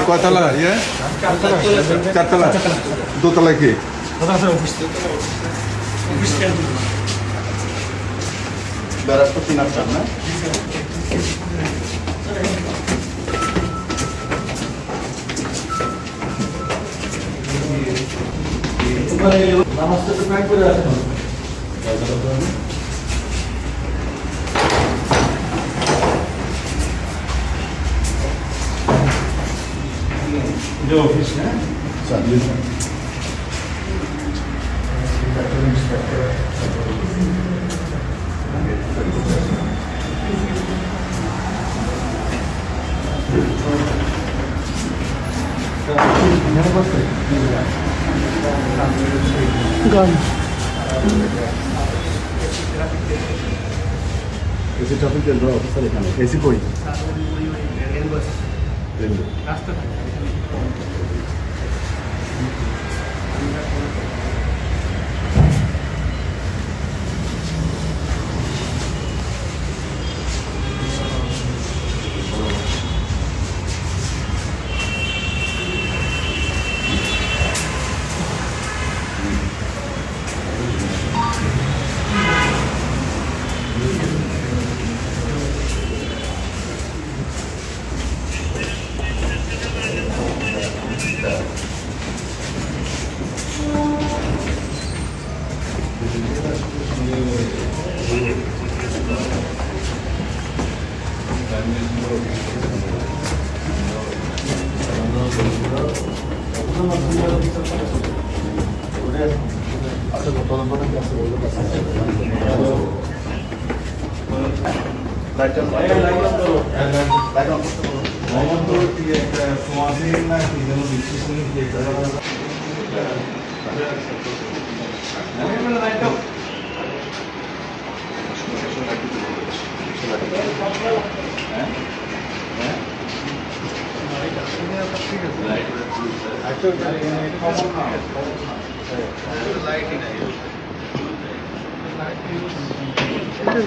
কয়তলা ইয়ে চারতলা দোতলায় কি ব্যারাজটা 3 আর 4 না নামাজটা তো প্রায় করে আসেন অফিস না গান এসি ট্রাফিক কেন্দ্র অফিসার এখানে এসি কই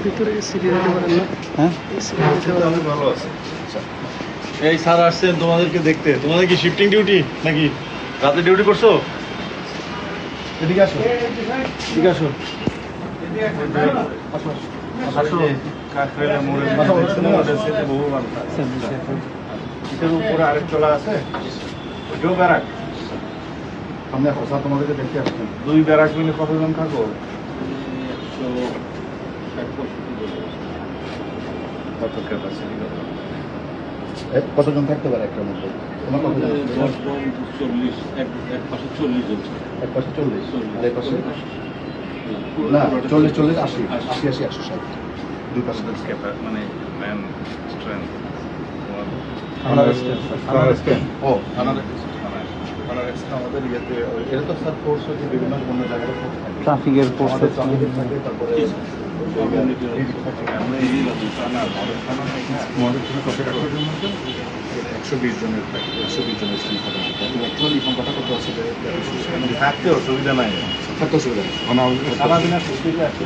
ভিতরে সিরিয়াল করেন না হ্যাঁ ভালো আছে এই স্যার আসছেন তোমাদেরকে দেখতে। তোমাদের কি শিফটিং ডিউটি নাকি রাতে ডিউটি করছো? এদিকে আসো, এদিকে আসো। এটার উপরে আরেক চলা আছে ওইটাও ব্যারাক। সামনে হোসা তোমাদেরকে দেখতে আসছেন। 2 ব্যারাক মিলে কতজন থাকো? কত ক্যাপাসিটি কতজন থাকতে পারে একটার মধ্যে? তোমার কতজন? 40, এক পাশে 40 জন। এক পাশে 40 আর এক পাশে না 40 80 160 দুই পাশে মানে ম্যান স্ট্রেংথ আমাদের ইয়েতে এটা তো স্যার ফোর্স হচ্ছে বিভিন্ন অন্য জায়গায় ট্রাফিকের ফোর্স থাকে তারপরে একশো 20 জনের থাকে 120 জনের স্ট্রেংথ থাকে অ্যাকচুয়ালি সংখ্যাটা কত আছে থাকতে অসুবিধা নাই, থাকতে অসুবিধা নেই সারাদিনের সুস্থিতে আছে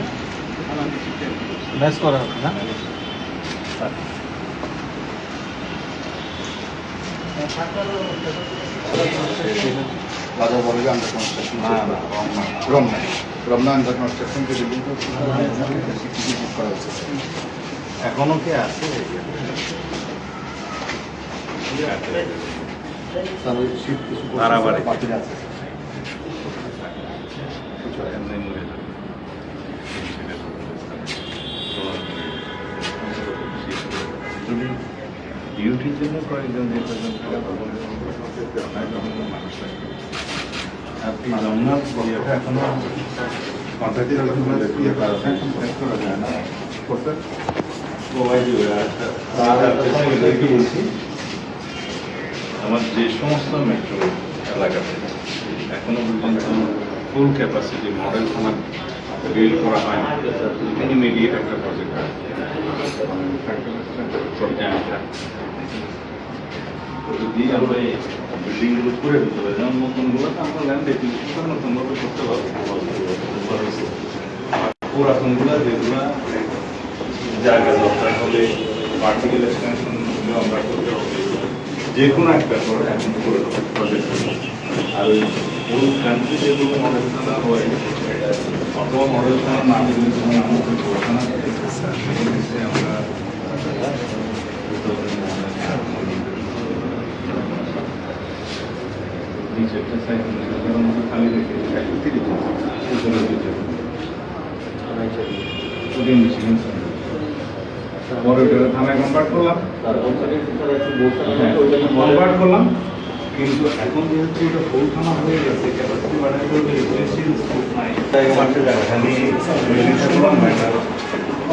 ম্যাচ করা হবে না। রাজা বলে যে under construction Ramna under construction যে বিল্ডিং করা হচ্ছে এখনো কে আছে? পার্টি আছে ডিউটির জন্য কয়েকজন আপনি রমনা এখনো কন্ট্রাক্টের করা যায় না আমার যে সমস্ত মেট্রো এলাকাতে এখনো পর্যন্ত ফুল ক্যাপাসিটি মডেল থানা বিল্ড করা হয় না, ইমিডিয়েট একটা প্রজেক্ট যদি আমরা এই বিল্ডিংগুলো করে দিতে পারি, যেমন নতুনগুলোতে আমরা ল্যান্ড এক্সিকিউশন নতুনভাবে করতে পারবো। আর পুরাতনগুলো যেগুলো জায়গা দরকার হলে পার্টিকেল এক্সটেনশন আমরা করতে হবে, যে কোনো একটা করে এখন করে দেবো প্রজেক্ট। আর ওই ফুল কান্ট্রি যেগুলো মডেল থানা হয় অথবা মডেল থানা না হলে আমাদের পুরাতনা আমরা নিচে একটা সাইকেলের মধ্যে খালি রেখে পরে ওটা থানায় কনভার্ট করলাম, কনভার্ট করলাম। কিন্তু এখন যেহেতু ওটা ফুল থানা হয়ে গেছে, ক্যাপাসিটি বাড়ায় করলে রেসিডেন্সিয়াল স্কোপ নাই, তাই মাঠে জায়গা আমি বিল্ডিংটা করলাম না, এটা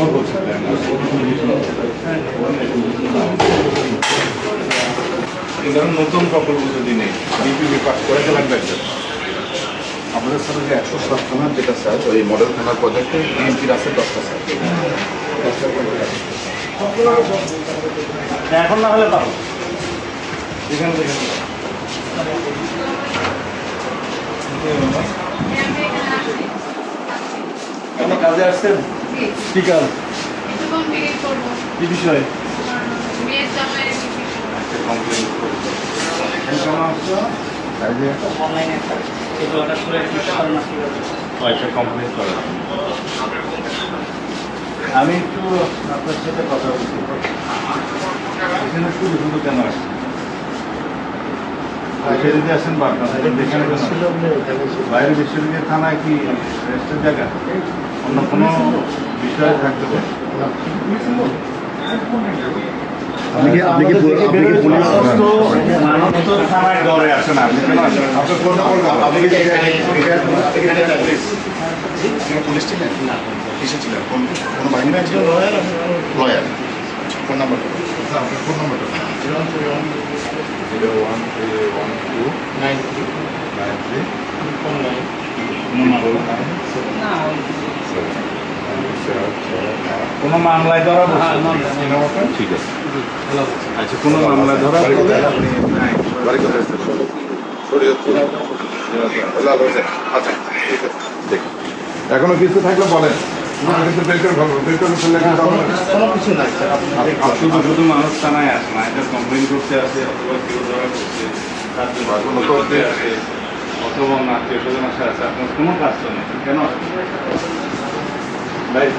অল্প ছিল এই ধরুন নতুন প্রকল্প যদি নেই বিপিবি পাস করে লাগবে একটা। আমাদের সাথে যে 107 থানা যেটা স্যার ওই মডেল থানার প্রজেক্টে বিএনপির আছে 10টা স্যার। এখন না হলে পাবো এখান থেকে আপনি কাজে আসছেন? কি কাজ? কি বিষয়? আচ্ছা, কমপ্লেন করবো। এখানে কেন আসছো? এই যে আচ্ছা, কমপ্লেন করা। আমি একটু আপনার সাথে কথা বলছি। এখানে শুধু শুধু কেন আসছি? যদি আসেন বা আপনার এখানে বাইরে বিশ্ববিদ্যালয় থানায় কি রেস্টের জায়গা অন্য কোনো বিষয় থাকতে পারে? আপনি কি পুলিশ মানুষ তো থানায় ডরে আসে না, আপনি কেন আসেন? আপনার ফোন নাম্বার আপনি কি পুলিশ ছিলেন? না, কিসে ছিলেন? কোনো বাহিনী ছিল? লয়ার। ফোন নাম্বার আপনার ফোন নাম্বারটা 0131293 কোনো মামলায় ধরা ঠিক আছে। আচ্ছা, কোনো মামলায় ধরা বাড়ি কোথায়? আচ্ছা, ঠিক আছে, দেখি। এখনো কিছু থাকলে বলেন, কিন্তু বের করে ভাবো, বের করে ফেললে কোনো কিছু নাই। শুধু শুধু মানুষ থানায় আসে না, এটা কমপ্লেন করতে আসে অথবা কেউ ধরা করছে তার জন্য করতে আসে অথবা না আত্মীয় স্বজন আসে আছে, আপনার কোনো কাজ তো নেই, কেন আসবে? বাইরে